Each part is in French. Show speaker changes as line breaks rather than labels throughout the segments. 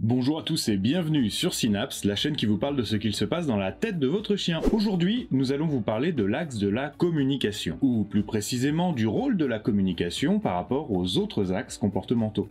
Bonjour à tous et bienvenue sur Synapse, la chaîne qui vous parle de ce qu'il se passe dans la tête de votre chien. Aujourd'hui, nous allons vous parler de l'axe de la communication, ou plus précisément du rôle de la communication par rapport aux autres axes comportementaux.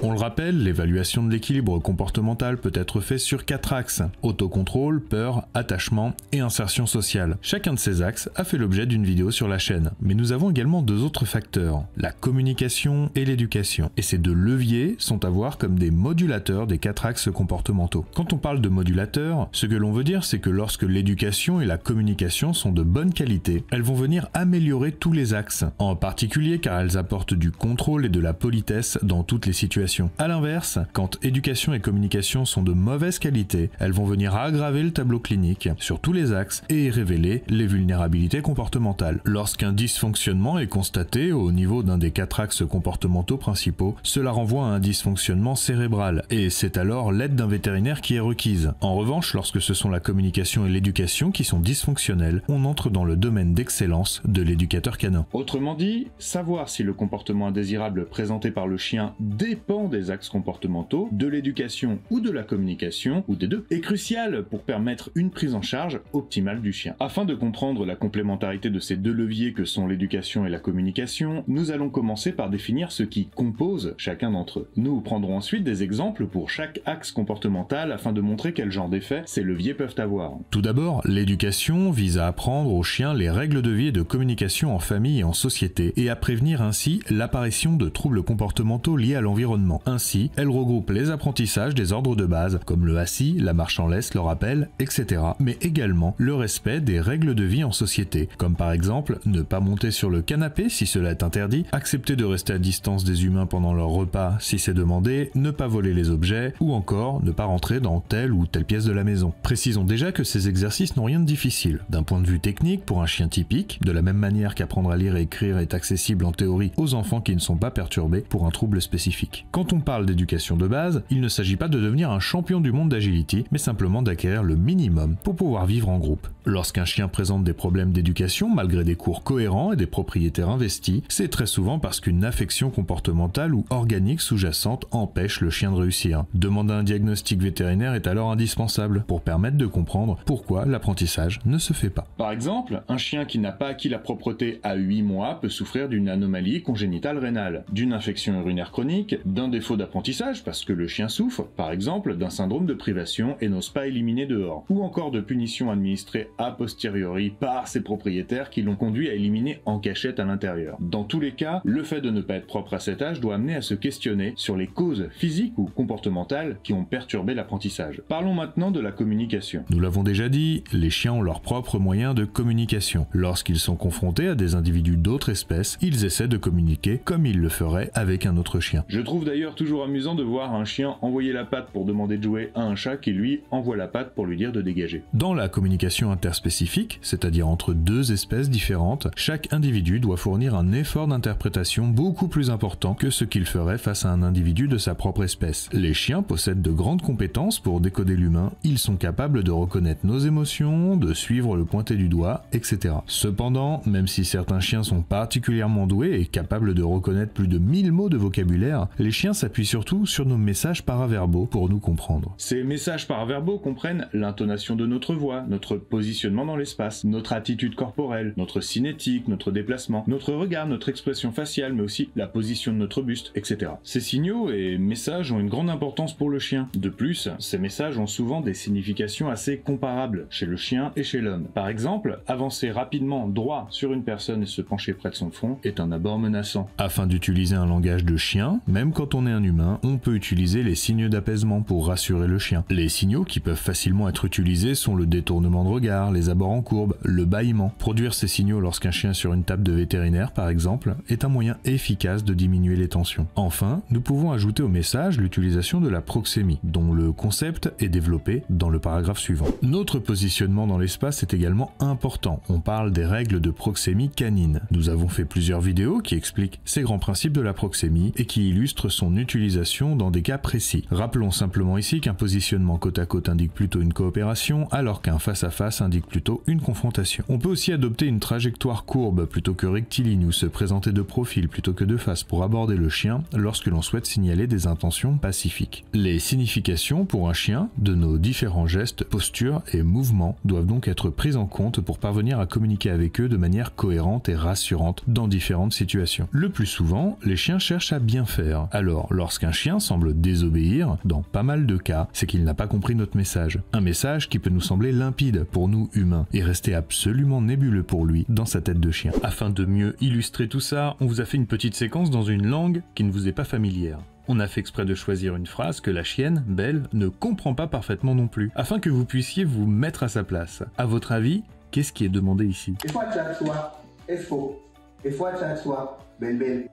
On le rappelle, l'évaluation de l'équilibre comportemental peut être faite sur 4 axes: autocontrôle, peur, attachement et insertion sociale. Chacun de ces axes a fait l'objet d'une vidéo sur la chaîne, mais nous avons également deux autres facteurs, la communication et l'éducation. Et ces deux leviers sont à voir comme des modulateurs des 4 axes comportementaux. Quand on parle de modulateurs, ce que l'on veut dire, c'est que lorsque l'éducation et la communication sont de bonne qualité, elles vont venir améliorer tous les axes, en particulier car elles apportent du contrôle et de la politesse dans toutes les situations. A l'inverse, quand éducation et communication sont de mauvaise qualité, elles vont venir aggraver le tableau clinique sur tous les axes et révéler les vulnérabilités comportementales. Lorsqu'un dysfonctionnement est constaté au niveau d'un des 4 axes comportementaux principaux, cela renvoie à un dysfonctionnement cérébral et c'est alors l'aide d'un vétérinaire qui est requise. En revanche, lorsque ce sont la communication et l'éducation qui sont dysfonctionnelles, on entre dans le domaine d'excellence de l'éducateur canin. Autrement dit, savoir si le comportement indésirable présenté par le chien dépend des axes comportementaux, de l'éducation ou de la communication, ou des deux, est crucial pour permettre une prise en charge optimale du chien. Afin de comprendre la complémentarité de ces deux leviers que sont l'éducation et la communication, nous allons commencer par définir ce qui compose chacun d'entre eux. Nous prendrons ensuite des exemples pour chaque axe comportemental afin de montrer quel genre d'effet ces leviers peuvent avoir. Tout d'abord, l'éducation vise à apprendre aux chiens les règles de vie et de communication en famille et en société, et à prévenir ainsi l'apparition de troubles comportementaux liés à l'environnement. Ainsi, elle regroupe les apprentissages des ordres de base, comme le assis, la marche en laisse, le rappel, etc. Mais également le respect des règles de vie en société, comme par exemple ne pas monter sur le canapé si cela est interdit, accepter de rester à distance des humains pendant leur repas si c'est demandé, ne pas voler les objets, ou encore ne pas rentrer dans telle ou telle pièce de la maison. Précisons déjà que ces exercices n'ont rien de difficile. D'un point de vue technique, pour un chien typique, de la même manière qu'apprendre à lire et écrire est accessible en théorie aux enfants qui ne sont pas perturbés pour un trouble spécifique. Quand on parle d'éducation de base, il ne s'agit pas de devenir un champion du monde d'agility, mais simplement d'acquérir le minimum pour pouvoir vivre en groupe. Lorsqu'un chien présente des problèmes d'éducation malgré des cours cohérents et des propriétaires investis, c'est très souvent parce qu'une affection comportementale ou organique sous-jacente empêche le chien de réussir. Demander un diagnostic vétérinaire est alors indispensable pour permettre de comprendre pourquoi l'apprentissage ne se fait pas. Par exemple, un chien qui n'a pas acquis la propreté à 8 mois peut souffrir d'une anomalie congénitale rénale, d'une infection urinaire chronique, d'un défaut d'apprentissage parce que le chien souffre, par exemple, d'un syndrome de privation et n'ose pas éliminer dehors, ou encore de punitions administrées a posteriori par ses propriétaires qui l'ont conduit à éliminer en cachette à l'intérieur. Dans tous les cas, le fait de ne pas être propre à cet âge doit amener à se questionner sur les causes physiques ou comportementales qui ont perturbé l'apprentissage. Parlons maintenant de la communication. Nous l'avons déjà dit, les chiens ont leurs propres moyens de communication. Lorsqu'ils sont confrontés à des individus d'autres espèces, ils essaient de communiquer comme ils le feraient avec un autre chien. Je trouve d'ailleurs toujours amusant de voir un chien envoyer la patte pour demander de jouer à un chat qui lui envoie la patte pour lui dire de dégager. Dans la communication interspécifique, c'est-à-dire entre deux espèces différentes, chaque individu doit fournir un effort d'interprétation beaucoup plus important que ce qu'il ferait face à un individu de sa propre espèce. Les chiens possèdent de grandes compétences pour décoder l'humain, ils sont capables de reconnaître nos émotions, de suivre le pointé du doigt, etc. Cependant, même si certains chiens sont particulièrement doués et capables de reconnaître plus de 1000 mots de vocabulaire, les chiens s'appuient surtout sur nos messages paraverbaux pour nous comprendre. Ces messages paraverbaux comprennent l'intonation de notre voix, notre positionnement dans l'espace, notre attitude corporelle, notre cinétique, notre déplacement, notre regard, notre expression faciale, mais aussi la position de notre buste, etc. Ces signaux et messages ont une grande importance pour le chien. De plus, ces messages ont souvent des significations assez comparables chez le chien et chez l'homme. Par exemple, avancer rapidement droit sur une personne et se pencher près de son front est un abord menaçant. Afin d'utiliser un langage de chien, même quand on est un humain, on peut utiliser les signes d'apaisement pour rassurer le chien. Les signaux qui peuvent facilement être utilisés sont le détournement de regard, les abords en courbe, le bâillement. Produire ces signaux lorsqu'un chien est sur une table de vétérinaire, par exemple, est un moyen efficace de diminuer les tensions. Enfin, nous pouvons ajouter au message l'utilisation de la proxémie, dont le concept est développé dans le paragraphe suivant. Notre positionnement dans l'espace est également important. On parle des règles de proxémie canine. Nous avons fait plusieurs vidéos qui expliquent ces grands principes de la proxémie et qui illustrent son utilisation dans des cas précis. Rappelons simplement ici qu'un positionnement côte à côte indique plutôt une coopération, alors qu'un face à face indique indique plutôt une confrontation. On peut aussi adopter une trajectoire courbe plutôt que rectiligne ou se présenter de profil plutôt que de face pour aborder le chien lorsque l'on souhaite signaler des intentions pacifiques. Les significations pour un chien de nos différents gestes, postures et mouvements doivent donc être prises en compte pour parvenir à communiquer avec eux de manière cohérente et rassurante dans différentes situations. Le plus souvent, les chiens cherchent à bien faire. Alors, lorsqu'un chien semble désobéir, dans pas mal de cas, c'est qu'il n'a pas compris notre message. Un message qui peut nous sembler limpide pour nous humains et rester absolument nébuleux pour lui dans sa tête de chien. Afin de mieux illustrer tout ça, on vous a fait une petite séquence dans une langue qui ne vous est pas familière. On a fait exprès de choisir une phrase que la chienne, Belle, ne comprend pas parfaitement non plus, afin que vous puissiez vous mettre à sa place. À votre avis, qu'est-ce qui est demandé ici?
Il faut que tu sois, il faut que tu sois, Belle.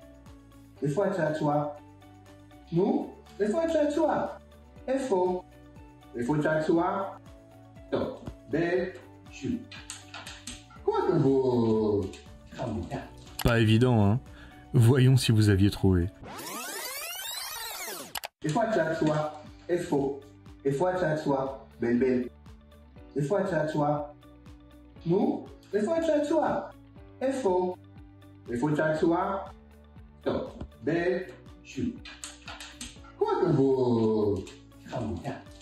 Il faut que tu sois, nous, il faut que tu sois, il faut que tu sois, top, Belle, chute. Quoi que vous...
Pas évident, hein? Voyons si vous aviez trouvé.
Il faut que tu sois, il faut que tu sois, Belle. Il faut que tu sois, nous, il faut que tu sois, il faut que tu sois, top, Belle, chute. Quoi que vous...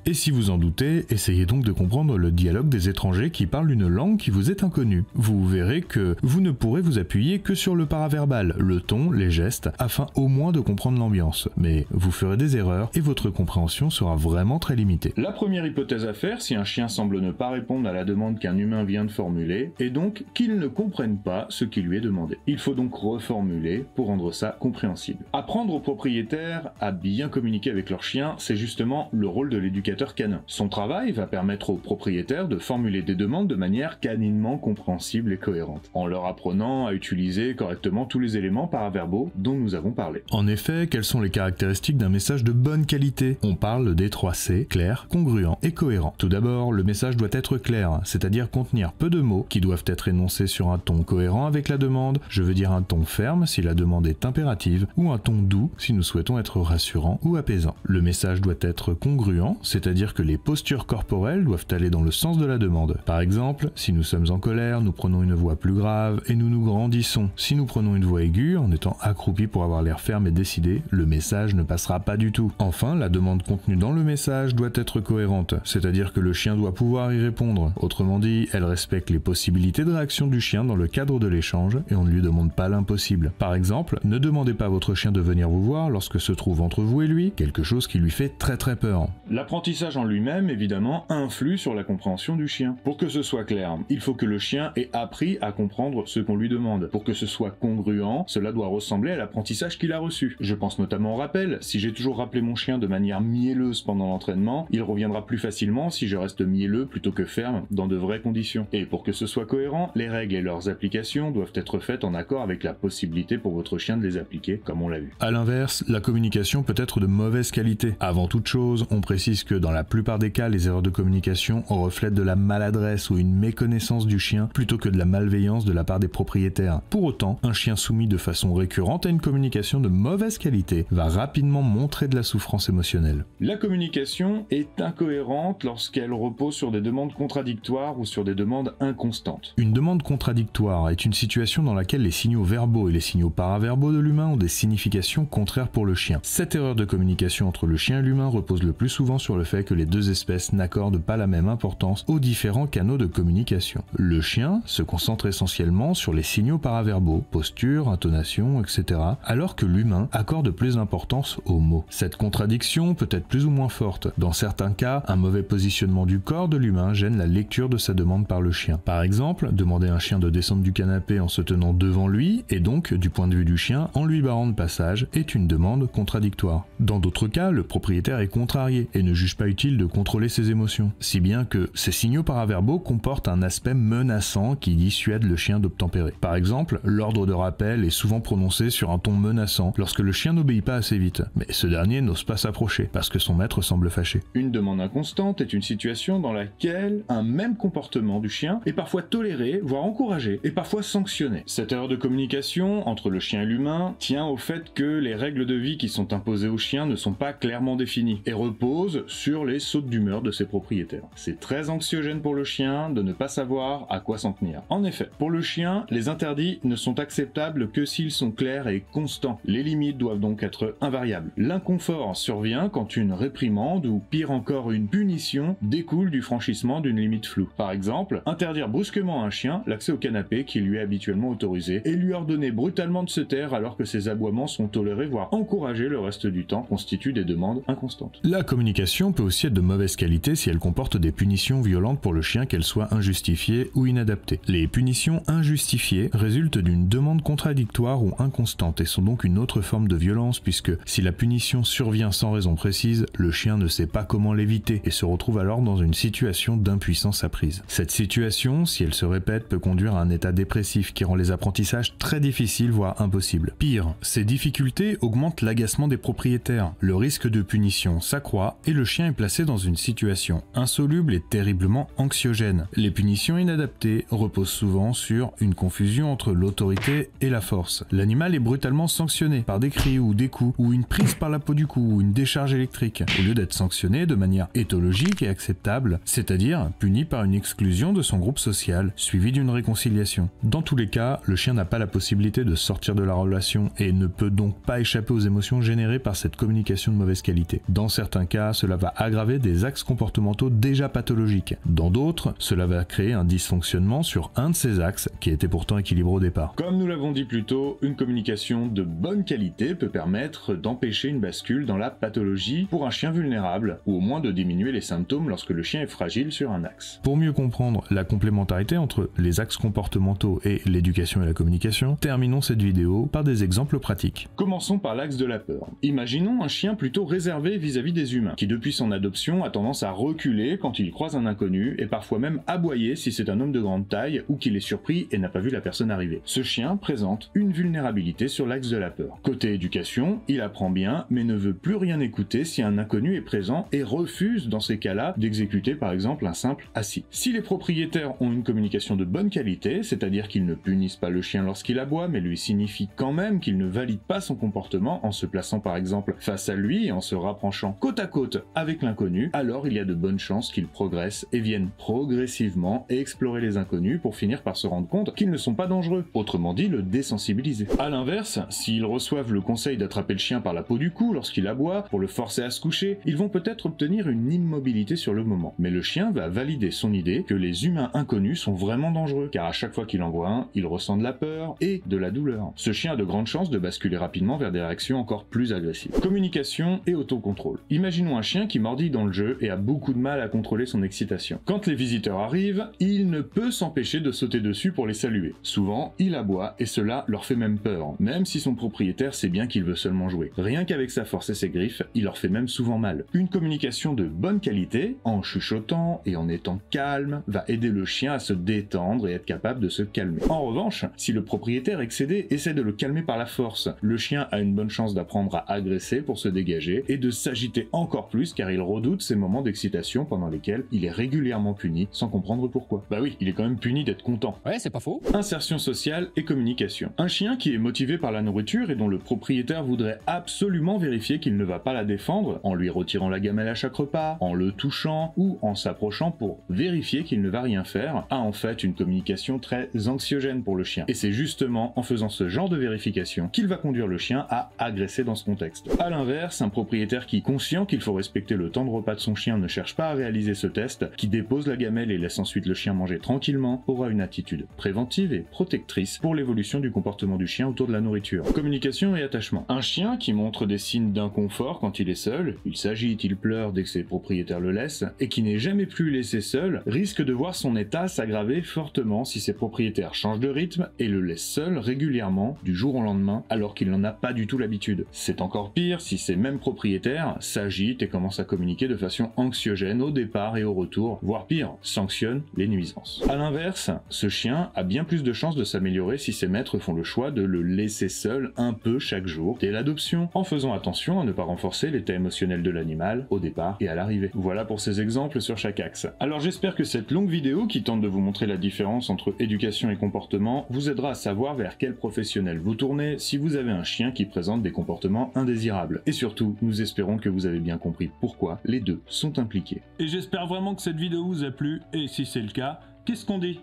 Et si vous en doutez, essayez donc de comprendre le dialogue des étrangers qui parlent une langue qui vous est inconnue. Vous verrez que vous ne pourrez vous appuyer que sur le paraverbal, le ton, les gestes, afin au moins de comprendre l'ambiance. Mais vous ferez des erreurs et votre compréhension sera vraiment très limitée. La première hypothèse à faire, si un chien semble ne pas répondre à la demande qu'un humain vient de formuler, est donc qu'il ne comprenne pas ce qui lui est demandé. Il faut donc reformuler pour rendre ça compréhensible. Apprendre aux propriétaires à bien communiquer avec leur chien, c'est justement le rôle de l'éducateur canin. Son travail va permettre aux propriétaires de formuler des demandes de manière caninement compréhensible et cohérente, en leur apprenant à utiliser correctement tous les éléments paraverbaux dont nous avons parlé. En effet, quelles sont les caractéristiques d'un message de bonne qualité? On parle des 3 C, clair, congruent et cohérent. Tout d'abord, le message doit être clair, c'est-à-dire contenir peu de mots qui doivent être énoncés sur un ton cohérent avec la demande, je veux dire un ton ferme si la demande est impérative, ou un ton doux si nous souhaitons être rassurant ou apaisant. Le message doit être congruent, c'est-à-dire que les postures corporelles doivent aller dans le sens de la demande. Par exemple, si nous sommes en colère, nous prenons une voix plus grave et nous nous grandissons. Si nous prenons une voix aiguë, en étant accroupis pour avoir l'air ferme et décidé, le message ne passera pas du tout. Enfin, la demande contenue dans le message doit être cohérente, c'est-à-dire que le chien doit pouvoir y répondre. Autrement dit, elle respecte les possibilités de réaction du chien dans le cadre de l'échange et on ne lui demande pas l'impossible. Par exemple, ne demandez pas à votre chien de venir vous voir lorsque se trouve entre vous et lui quelque chose qui lui fait très peur. L'apprentissage en lui-même, évidemment, influe sur la compréhension du chien. Pour que ce soit clair, il faut que le chien ait appris à comprendre ce qu'on lui demande. Pour que ce soit congruent, cela doit ressembler à l'apprentissage qu'il a reçu. Je pense notamment au rappel. Si j'ai toujours rappelé mon chien de manière mielleuse pendant l'entraînement, il reviendra plus facilement si je reste mielleux plutôt que ferme dans de vraies conditions. Et pour que ce soit cohérent, les règles et leurs applications doivent être faites en accord avec la possibilité pour votre chien de les appliquer, comme on l'a vu. A l'inverse, la communication peut être de mauvaise qualité. Avant toute chose, on précise que dans la plupart des cas, les erreurs de communication reflètent de la maladresse ou une méconnaissance du chien plutôt que de la malveillance de la part des propriétaires. Pour autant, un chien soumis de façon récurrente à une communication de mauvaise qualité va rapidement montrer de la souffrance émotionnelle. La communication est incohérente lorsqu'elle repose sur des demandes contradictoires ou sur des demandes inconstantes. Une demande contradictoire est une situation dans laquelle les signaux verbaux et les signaux paraverbaux de l'humain ont des significations contraires pour le chien. Cette erreur de communication entre le chien et l'humain repose le plus souvent sur le fait que les deux espèces n'accordent pas la même importance aux différents canaux de communication. Le chien se concentre essentiellement sur les signaux paraverbaux, posture, intonation, etc., alors que l'humain accorde plus d'importance aux mots. Cette contradiction peut être plus ou moins forte. Dans certains cas, un mauvais positionnement du corps de l'humain gêne la lecture de sa demande par le chien. Par exemple, demander à un chien de descendre du canapé en se tenant devant lui, et donc, du point de vue du chien, en lui barrant de passage, est une demande contradictoire. Dans d'autres cas, le propriétaire est contrarié et ne juge pas utile de contrôler ses émotions, si bien que ces signaux paraverbaux comportent un aspect menaçant qui dissuade le chien d'obtempérer. Par exemple, l'ordre de rappel est souvent prononcé sur un ton menaçant lorsque le chien n'obéit pas assez vite, mais ce dernier n'ose pas s'approcher parce que son maître semble fâché. Une demande inconstante est une situation dans laquelle un même comportement du chien est parfois toléré, voire encouragé, et parfois sanctionné. Cette erreur de communication entre le chien et l'humain tient au fait que les règles de vie qui sont imposées au chien ne sont pas clairement définies et reposent sur sur les sautes d'humeur de ses propriétaires. C'est très anxiogène pour le chien de ne pas savoir à quoi s'en tenir. En effet, pour le chien, les interdits ne sont acceptables que s'ils sont clairs et constants. Les limites doivent donc être invariables. L'inconfort survient quand une réprimande ou pire encore une punition découle du franchissement d'une limite floue. Par exemple, interdire brusquement à un chien l'accès au canapé qui lui est habituellement autorisé et lui ordonner brutalement de se taire alors que ses aboiements sont tolérés voire encouragés le reste du temps constituent des demandes inconstantes. La communication peut aussi être de mauvaise qualité si elle comporte des punitions violentes pour le chien, qu'elles soient injustifiées ou inadaptées. Les punitions injustifiées résultent d'une demande contradictoire ou inconstante et sont donc une autre forme de violence puisque si la punition survient sans raison précise, le chien ne sait pas comment l'éviter et se retrouve alors dans une situation d'impuissance apprise. Cette situation, si elle se répète, peut conduire à un état dépressif qui rend les apprentissages très difficiles voire impossibles. Pire, ces difficultés augmentent l'agacement des propriétaires, le risque de punition s'accroît et le chien est placé dans une situation insoluble et terriblement anxiogène. Les punitions inadaptées reposent souvent sur une confusion entre l'autorité et la force. L'animal est brutalement sanctionné par des cris ou des coups ou une prise par la peau du cou ou une décharge électrique, au lieu d'être sanctionné de manière éthologique et acceptable, c'est-à-dire puni par une exclusion de son groupe social, suivi d'une réconciliation. Dans tous les cas, le chien n'a pas la possibilité de sortir de la relation et ne peut donc pas échapper aux émotions générées par cette communication de mauvaise qualité. Dans certains cas, cela va aggraver des axes comportementaux déjà pathologiques. Dans d'autres, cela va créer un dysfonctionnement sur un de ces axes qui était pourtant équilibré au départ. Comme nous l'avons dit plus tôt, une communication de bonne qualité peut permettre d'empêcher une bascule dans la pathologie pour un chien vulnérable, ou au moins de diminuer les symptômes lorsque le chien est fragile sur un axe. Pour mieux comprendre la complémentarité entre les axes comportementaux et l'éducation et la communication, terminons cette vidéo par des exemples pratiques. Commençons par l'axe de la peur. Imaginons un chien plutôt réservé vis-à-vis des humains, qui depuis son adoption a tendance à reculer quand il croise un inconnu et parfois même aboyer si c'est un homme de grande taille ou qu'il est surpris et n'a pas vu la personne arriver. Ce chien présente une vulnérabilité sur l'axe de la peur. Côté éducation, il apprend bien mais ne veut plus rien écouter si un inconnu est présent et refuse dans ces cas-là d'exécuter par exemple un simple assis. Si les propriétaires ont une communication de bonne qualité, c'est-à-dire qu'ils ne punissent pas le chien lorsqu'il aboie mais lui signifient quand même qu'ils ne valident pas son comportement en se plaçant par exemple face à lui et en se rapprochant côte à côte avec l'inconnu, alors il y a de bonnes chances qu'ils progressent et viennent progressivement explorer les inconnus pour finir par se rendre compte qu'ils ne sont pas dangereux, autrement dit le désensibiliser. A l'inverse, s'ils reçoivent le conseil d'attraper le chien par la peau du cou lorsqu'il aboie pour le forcer à se coucher, ils vont peut-être obtenir une immobilité sur le moment, mais le chien va valider son idée que les humains inconnus sont vraiment dangereux, car à chaque fois qu'il en voit un, il ressent de la peur et de la douleur. Ce chien a de grandes chances de basculer rapidement vers des réactions encore plus agressives. Communication et autocontrôle. Imaginons un chien qui mordille dans le jeu et a beaucoup de mal à contrôler son excitation. Quand les visiteurs arrivent, il ne peut s'empêcher de sauter dessus pour les saluer. Souvent, il aboie et cela leur fait même peur, même si son propriétaire sait bien qu'il veut seulement jouer. Rien qu'avec sa force et ses griffes, il leur fait même souvent mal. Une communication de bonne qualité, en chuchotant et en étant calme, va aider le chien à se détendre et être capable de se calmer. En revanche, si le propriétaire excédé essaie de le calmer par la force, le chien a une bonne chance d'apprendre à agresser pour se dégager et de s'agiter encore plus car il redoute ces moments d'excitation pendant lesquels il est régulièrement puni sans comprendre pourquoi. Bah oui, il est quand même puni d'être content.
Ouais, c'est pas faux.
Insertion sociale et communication. Un chien qui est motivé par la nourriture et dont le propriétaire voudrait absolument vérifier qu'il ne va pas la défendre en lui retirant la gamelle à chaque repas, en le touchant ou en s'approchant pour vérifier qu'il ne va rien faire, a en fait une communication très anxiogène pour le chien. Et c'est justement en faisant ce genre de vérification qu'il va conduire le chien à agresser dans ce contexte. A l'inverse, un propriétaire qui, conscient qu'il faut respecter le temps de repas de son chien, ne cherche pas à réaliser ce test, qui dépose la gamelle et laisse ensuite le chien manger tranquillement, aura une attitude préventive et protectrice pour l'évolution du comportement du chien autour de la nourriture. Communication et attachement. Un chien qui montre des signes d'inconfort quand il est seul, il s'agite, il pleure dès que ses propriétaires le laissent, et qui n'est jamais plus laissé seul, risque de voir son état s'aggraver fortement si ses propriétaires changent de rythme et le laissent seul régulièrement du jour au lendemain alors qu'il n'en a pas du tout l'habitude. C'est encore pire si ces mêmes propriétaires s'agitent et commencent à communiquer de façon anxiogène au départ et au retour, voire pire, sanctionnent les nuisances. A l'inverse, ce chien a bien plus de chances de s'améliorer si ses maîtres font le choix de le laisser seul un peu chaque jour dès l'adoption, en faisant attention à ne pas renforcer l'état émotionnel de l'animal au départ et à l'arrivée. Voilà pour ces exemples sur chaque axe. Alors j'espère que cette longue vidéo qui tente de vous montrer la différence entre éducation et comportement vous aidera à savoir vers quel professionnel vous tournez si vous avez un chien qui présente des comportements indésirables. Et surtout, nous espérons que vous avez bien compris pourquoi pourquoi les deux sont impliqués.
Et j'espère vraiment que cette vidéo vous a plu, et si c'est le cas, qu'est-ce qu'on dit?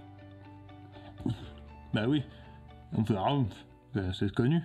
Bah oui, on peut... c'est connu.